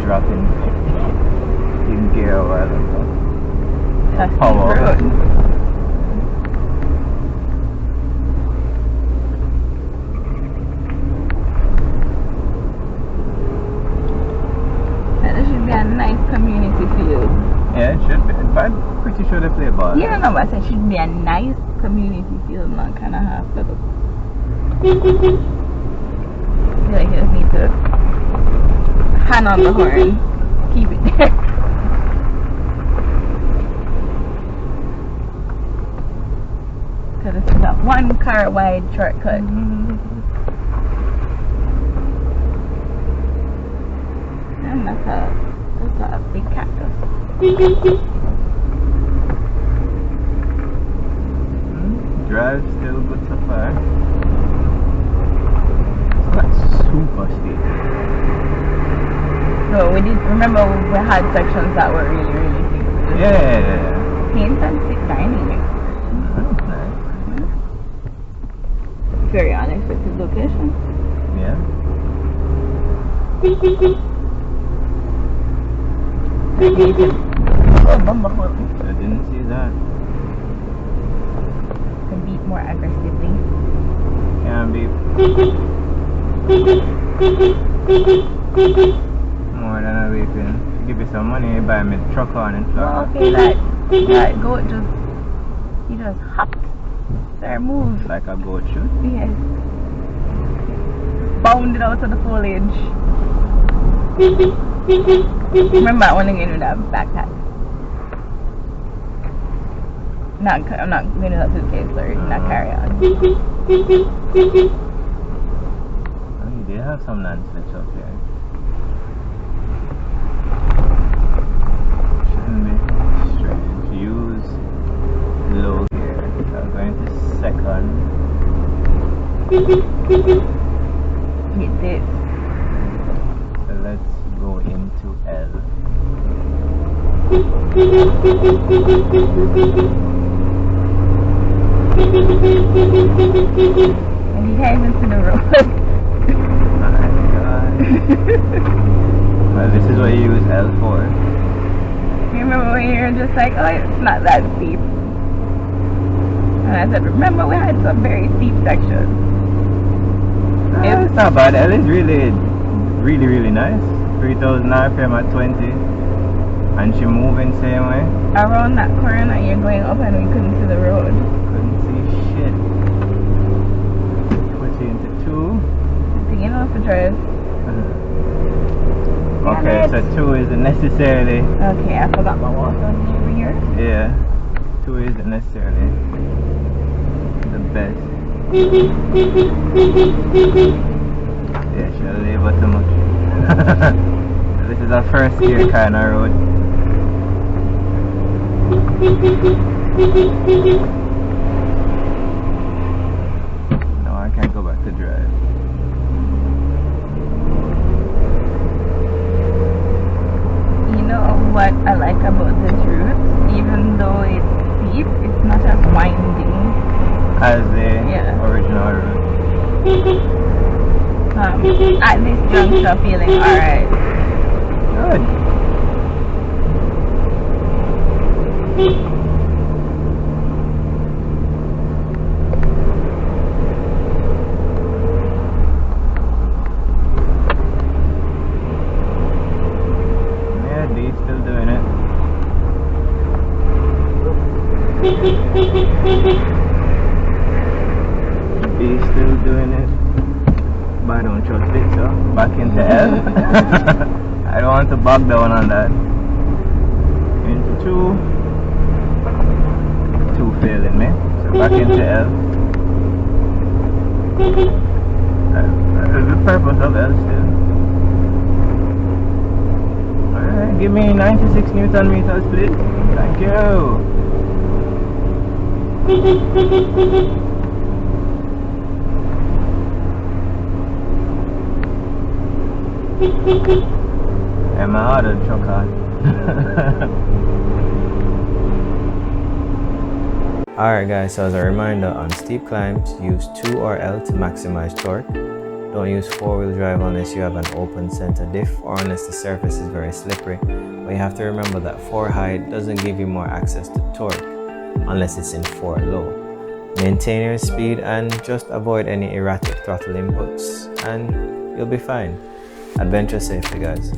drop in gear a while ago. That's Power. road. This should be a nice community field. Yeah, it should be. But I'm pretty sure they play ball. Yeah, no, but it should be a nice community field, not kind of half to look. I feel like you just need to hand on the horn, keep it there. Because it's that one car wide shortcut. And that's a big cactus. Drive still good so far. It's not super steep. So we did remember we had sections that were really, really steep. Yeah. Paint and stick dining experience. That's nice. Very unexpected location. Yeah. Oh, bumper hole. I didn't see that. Can beat more aggressively. Can be more than a weekend. Give you some money, buy me the truck on and stuff. Okay, that goat he just hopped. There, moved. Like a goat should. Yes. Bounded out of the foliage. Remember when again with that backpack? I'm not going to that suitcase, sorry, not carry on. Oh, you did have some non-slips up there. Shouldn't be strange. Use low gear. So I'm going to second. Hit this. So let's go into L. And he heads into the road. My God. Well, this is what you use L for. You remember when you were just like, oh, it's not that steep. And I said, remember we had some very steep sections. It's not bad. L is really, really, really nice. 3,000 RPM at 20. And she moving same way. Around that corner, you're going up and we couldn't see the road. Couldn't see shit. Put you into 2. You know to drive. Okay, so 2 isn't necessarily. Okay, I forgot my water over here. Yeah, 2 isn't necessarily the best. Yeah, she'll labor too much. This is our first gear kind of road. No, I can't go back to drive. You know what I like about this route? Even though it's steep, it's not as winding as the original route. At this juncture, feeling alright. Good. Yeah, D's still doing it. B's still doing it. But I don't trust it, so back into L. I don't want to bog down on that. Into 2. 2 failing me. So back into L. That is the purpose of L still. Alright, give me 96 Newton meters, please. Thank you. And my other truck on. Alright guys, so as a reminder, on steep climbs, use 2 or L to maximize torque. Don't use 4-wheel drive unless you have an open center diff or unless the surface is very slippery. But you have to remember that 4 high doesn't give you more access to torque unless it's in 4 low. Maintain your speed and just avoid any erratic throttle inputs and you'll be fine. Adventure safely, guys.